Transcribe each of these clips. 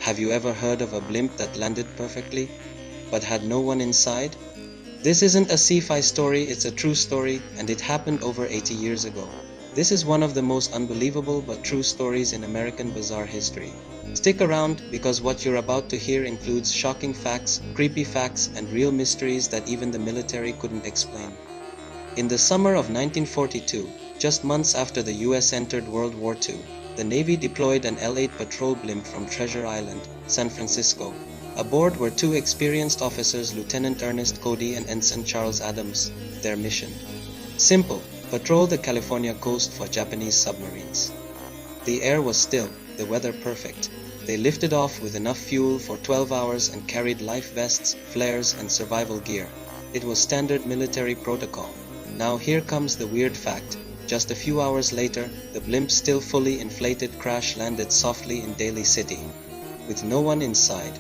Have you ever heard of a blimp that landed perfectly, but had no one inside? This isn't a sci-fi story, it's a true story, and it happened over 80 years ago. This is one of the most unbelievable but true stories in American bizarre history. Stick around, because what you're about to hear includes shocking facts, creepy facts, and real mysteries that even the military couldn't explain. In the summer of 1942, just months after the US entered World War II, the Navy deployed an L-8 patrol blimp from Treasure Island, San Francisco. Aboard were two experienced officers, Lieutenant Ernest Cody and Ensign Charles Adams. Their mission: simple: patrol the California coast for Japanese submarines. The air was still, the weather perfect. They lifted off with enough fuel for 12 hours and carried life vests, flares, and survival gear. It was standard military protocol. Now here comes the weird fact. Just a few hours later, the blimp, still fully inflated, crash-landed softly in Daly City, with no one inside.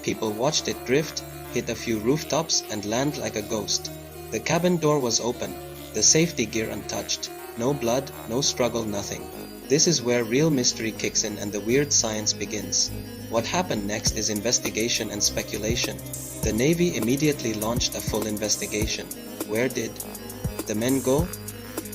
People watched it drift, hit a few rooftops, and land like a ghost. The cabin door was open, the safety gear untouched. No blood, no struggle, nothing. This is where real mystery kicks in and the weird science begins. What happened next is investigation and speculation. The Navy immediately launched a full investigation. Where did the men go?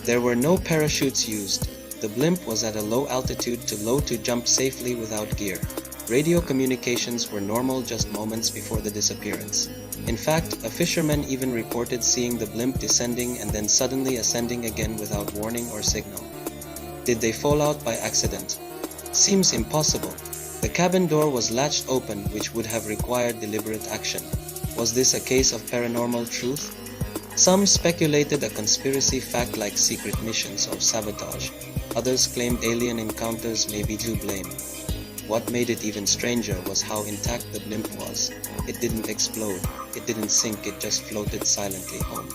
There were no parachutes used. The blimp was at a low altitude, too low to jump safely without gear. Radio communications were normal just moments before the disappearance. In fact, a fisherman even reported seeing the blimp descending and then suddenly ascending again without warning or signal. Did they fall out by accident? Seems impossible. The cabin door was latched open, which would have required deliberate action. Was this a case of paranormal truth? Some speculated a conspiracy fact like secret missions or sabotage. Others claimed alien encounters may be to blame. What made it even stranger was how intact the blimp was. It didn't explode, it didn't sink, it just floated silently home.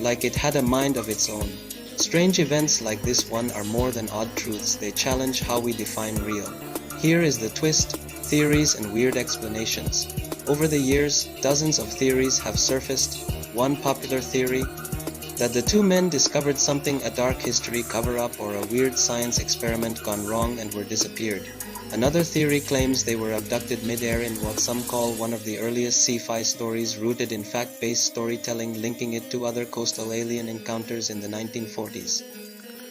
Like it had a mind of its own. Strange events like this one are more than odd truths, they challenge how we define real. Here is the twist: theories and weird explanations. Over the years, dozens of theories have surfaced. One popular theory: that the two men discovered something, a dark history cover-up or a weird science experiment gone wrong and were disappeared. Another theory claims they were abducted mid-air in what some call one of the earliest sci-fi stories, rooted in fact-based storytelling, linking it to other coastal alien encounters in the 1940s.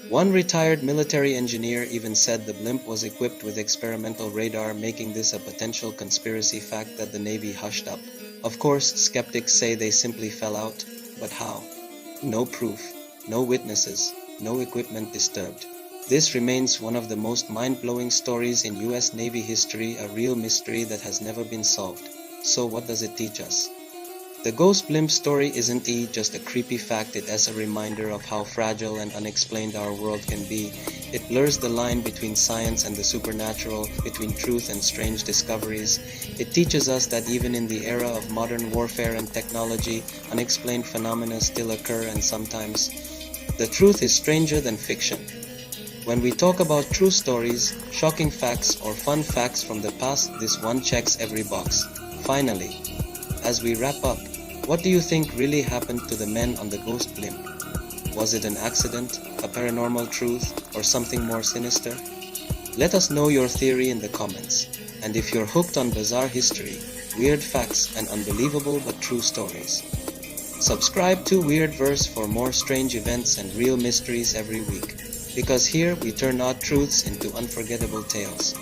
One retired military engineer even said the blimp was equipped with experimental radar, making this a potential conspiracy fact that the Navy hushed up. Of course, skeptics say they simply fell out, but how? No proof, no witnesses, no equipment disturbed. This remains one of the most mind-blowing stories in US Navy history, a real mystery that has never been solved. So what does it teach us? The Ghost Blimp story isn't just a creepy fact, it is a reminder of how fragile and unexplained our world can be. It blurs the line between science and the supernatural, between truth and strange discoveries. It teaches us that even in the era of modern warfare and technology, unexplained phenomena still occur, and sometimes the truth is stranger than fiction. When we talk about true stories, shocking facts, or fun facts from the past, this one checks every box. Finally, as we wrap up, what do you think really happened to the men on the Ghost Blimp? Was it an accident, a paranormal truth, or something more sinister? Let us know your theory in the comments. And if you're hooked on bizarre history, weird facts, and unbelievable but true stories, subscribe to Weirdverse for more strange events and real mysteries every week. Because here we turn odd truths into unforgettable tales.